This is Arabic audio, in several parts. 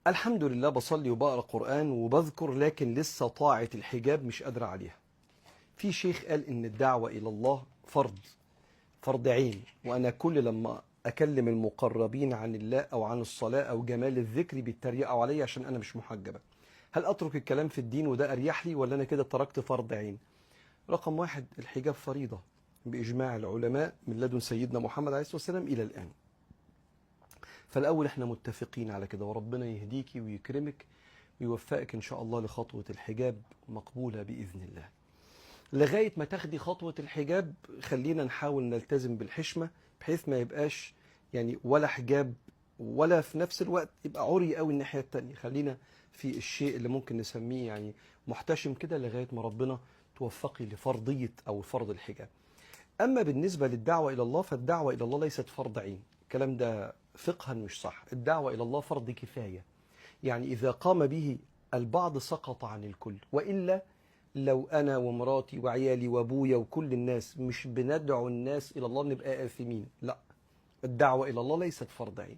الحمد لله بصلي وبقرأ قرآن وبذكر، لكن لسه طاعة الحجاب مش قادر عليها. في شيخ قال إن الدعوة إلى الله فرض عين، وأنا كل لما أكلم المقربين عن الله أو عن الصلاة أو جمال الذكر بيتريقوا عليا عشان أنا مش محجبة. هل أترك الكلام في الدين وده أريح لي، ولا أنا كده تركت فرض عين؟ رقم واحد، الحجاب فريضة بإجماع العلماء من لدن سيدنا محمد عليه الصلاة والسلام إلى الآن. فالأول احنا متفقين على كده، وربنا يهديكي ويكرمك ويوفقك إن شاء الله لخطوة الحجاب مقبولة بإذن الله. لغاية ما تاخدي خطوة الحجاب خلينا نحاول نلتزم بالحشمة، بحيث ما يبقاش يعني ولا حجاب ولا في نفس الوقت يبقى عري قوي الناحية التانية. خلينا في الشيء اللي ممكن نسميه يعني محتشم كده لغاية ما ربنا توفقي لفرضية أو فرض الحجاب. أما بالنسبة للدعوة إلى الله، فالدعوة إلى الله ليست فرض عين، الكلام ده فقها مش صح. الدعوة إلى الله فرض كفاية، يعني إذا قام به البعض سقط عن الكل. وإلا لو أنا ومراتي وعيالي وأبويا وكل الناس مش بندعو الناس إلى الله نبقى آثمين. لا، الدعوة إلى الله ليست فرض عين،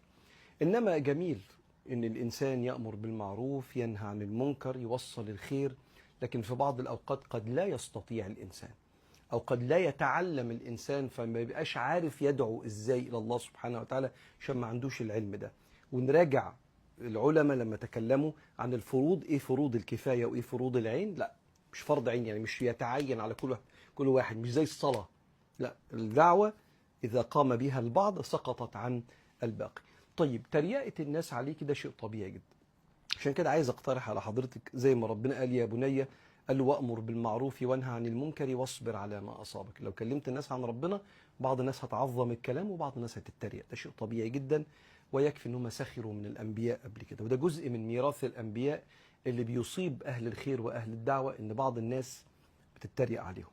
إنما جميل إن الإنسان يأمر بالمعروف، ينهى عن المنكر، يوصل الخير. لكن في بعض الأوقات قد لا يستطيع الإنسان، أو قد لا يتعلم الإنسان، فما يبقاش عارف يدعو إزاي إلى الله سبحانه وتعالى عشان ما عندوش العلم ده. ونراجع العلماء لما تكلموا عن الفروض، إيه فروض الكفاية وإيه فروض العين. لا، مش فرض عين، يعني مش يتعين على كل واحد، مش زي الصلاة. لا، الدعوة إذا قام بها البعض سقطت عن الباقي. طيب، تريقة الناس عليك ده شيء طبيعي جدا. عشان كده عايز اقترح على حضرتك زي ما ربنا قال يا بني، قال له وأمر بالمعروف وانهى عن المنكر واصبر على ما أصابك. لو كلمت الناس عن ربنا، بعض الناس هتعظم الكلام وبعض الناس هتتريق، ده شيء طبيعي جدا. ويكفي انهم سخروا من الأنبياء قبل كده، وده جزء من ميراث الأنبياء اللي بيصيب أهل الخير وأهل الدعوة، إن بعض الناس بتتريق عليهم.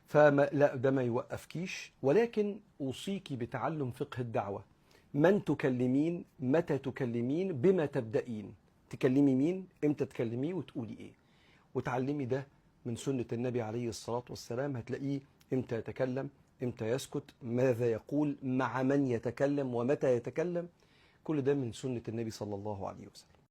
فما لا، ده ما يوقفكيش، ولكن أوصيك بتعلم فقه الدعوة. من تكلمين، متى تكلمين، بما تبدأين. تكلمي مين، امتى تكلميه، وتقولي ايه. وتعلمي ده من سنة النبي عليه الصلاة والسلام. هتلاقيه امتى يتكلم، امتى يسكت، ماذا يقول، مع من يتكلم، ومتى يتكلم. كل ده من سنة النبي صلى الله عليه وسلم.